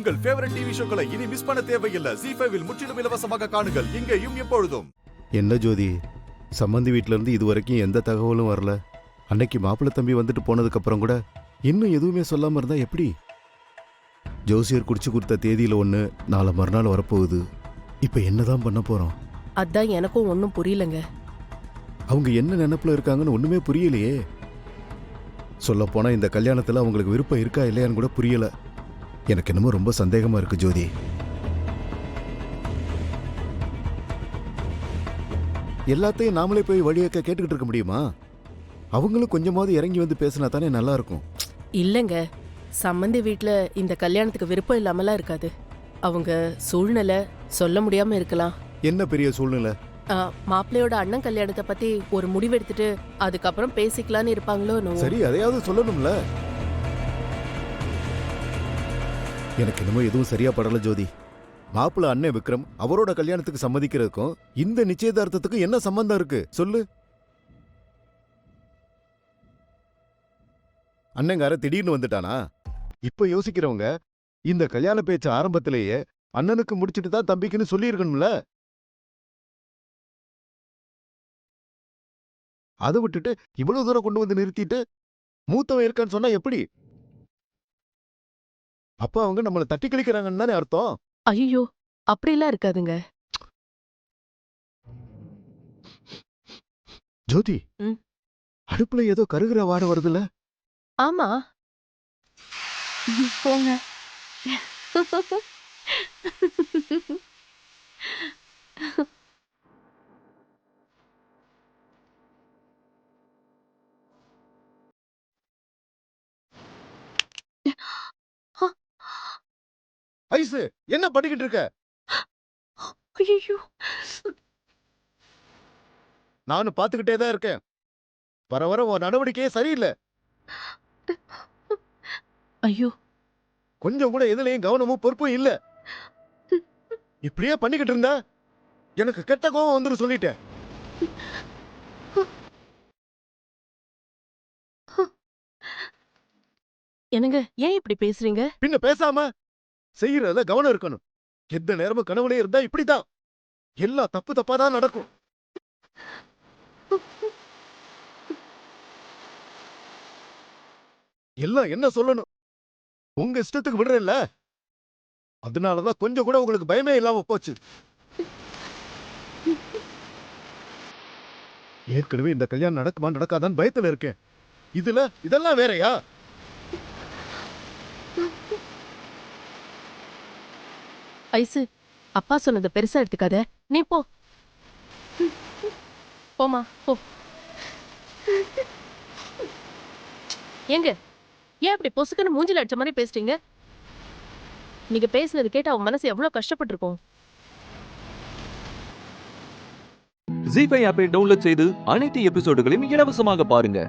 உங்கள் favourite TV ஷோக்களை இனி miss பண்ண தேவையில்லை. ZEE5 இல் முற்றிலும் இலவசமாக காணுங்கள். இங்கேயும் எப்பொழுதும். என்ன ஜோதி, சம்மந்தி வீட்ல இருந்து இது வரைக்கும் எந்த தகவலும் வரல. அன்னைக்கு மாப்பிள்ளை தம்பி வந்துட்டு போனதுக்கு அப்புறம் கூட இன்னும் எதுவுமே சொல்லாம இருந்தா எப்படி? ஜோசியர் குடிச்சு கொடுத்த தேதியில ஒண்ணு, நாளை மறுநாள் வரப்போகுது. இப்ப என்னதான் பண்ண போறோம்? அதான் எனக்கும் ஒன்னும் புரியலங்க. அவங்க என்ன நினைப்புல இருக்காங்கன்னு ஒண்ணுமே புரியலையே. சொல்ல போனா இந்த கல்யாணத்துல அவங்களுக்கு விருப்பம் இருக்கா இல்லையான்னு கூட புரியல. எனக்கு என்னமோ ரொம்ப சந்தேகமா இருக்கு ஜோதி. எல்லாத்தையும் நாமளே போய் வழியக்க கேட்டுக்கிட்டு இருக்க முடியுமா? அவங்களும் கொஞ்சமாவது இறங்கி வந்து பேசினா தானே நல்லா இருக்கும். இல்லங்க, சம்மந்தி வீட்ல இந்த கல்யாணத்துக்கு விருப்பம் இல்லாமலாம் இருக்காது. அவங்க சூழ்நிலை சொல்ல முடியாம இருக்கலாம். என்ன பெரிய சூழ்நிலை? மாப்பிள்ளையோட அண்ணன் கல்யாணத்தை பத்தி ஒரு முடிவெடுத்துட்டு அதுக்கப்புறம் பேசிக்கலான்னு இருப்பாங்களோ. சரி, அதையாவது சொல்லணும்ல. எனக்கு என்னமோ எதுவும் சரியா படல ஜோதி. மாப்பிள்ள அண்ணன் விக்ரம் அவரோட கல்யாணத்துக்கு சம்மதிக்கிறதுக்கும் இந்த நிச்சயதார்த்தத்துக்கும் என்ன சம்பந்தம் இருக்கு சொல்லு? அண்ணங்கார திடீர்னு வந்துட்டானா? இப்ப யோசிக்கிறவங்க இந்த கல்யாண பேச்சு ஆரம்பத்திலேயே அண்ணனுக்கு முடிச்சிட்டு தான் தம்பிக்குன்னு சொல்லி இருக்கணும்ல. அதை விட்டுட்டு இவ்வளவு தூரம் கொண்டு வந்து நிறுத்திட்டு மூத்தவன் இருக்கான்னு சொன்னா எப்படி? அப்ப அவங்க நம்மளை தட்டி கழிக்கிறாங்கன்னு தானே அர்த்தம். ஐயோ, அப்படிலாம் இருக்காதுங்க ஜோதி. அடுப்புல ஏதோ கருகிற வாட வருதுல? ஆமா, போங்க. ஐசு, என்ன பண்ணிக்கிட்டு இருக்க? ஐயோ, நானும் பாத்துக்கிட்டே தான் இருக்கேன். வர வர உன் நடவடிக்கையே சரியில்லை. ஐயோ, கொஞ்சம் கூட எதுலயும் கவனமும் பொறுப்பும் இல்ல. இப்படியே பண்ணிக்கிட்டு இருந்தா எனக்கு கெட்ட கோவம் வந்துரும் சொல்லிட்டேன். என்னங்க ஏன் இப்படி பேசுறீங்க? பின்ன பேசாம செய்யறதுல கவனம் இருக்கணும். எந்த நேரமும் கனவுலே இருந்தா இப்படிதான் எல்லாம் தப்பு தப்பா தான் நடக்கும். எல்லாம் என்ன சொல்லணும், உங்க இஷ்டத்துக்கு விடுறேன்ல. அதனாலதான் கொஞ்சம் கூட உங்களுக்கு பயமே இல்லாம போச்சு. ஏற்கனவே இந்த கல்யாணம் நடக்குமா நடக்காதான்னு பயத்துல இருக்கேன். இதெல்லாம் வேறயா? ஐசு, அப்பா சொன்னதை பெருசா எடுத்துக்காத. நீ போ, போமா போ. ஏங்க, ஏன் அப்படி பொசுக்குன்னு மூஞ்சில அடிச்ச மாதிரி பேசுறீங்க? நீங்க பேசுனது கேட்டு அவன் மனசு எவ்வளவு கஷ்டப்பட்டிருக்கும். ZEE5 ஆப்பை டவுன்லோட் செய்து அனைத்து எபிசோடுகளையும் இலவசமாக பாருங்க.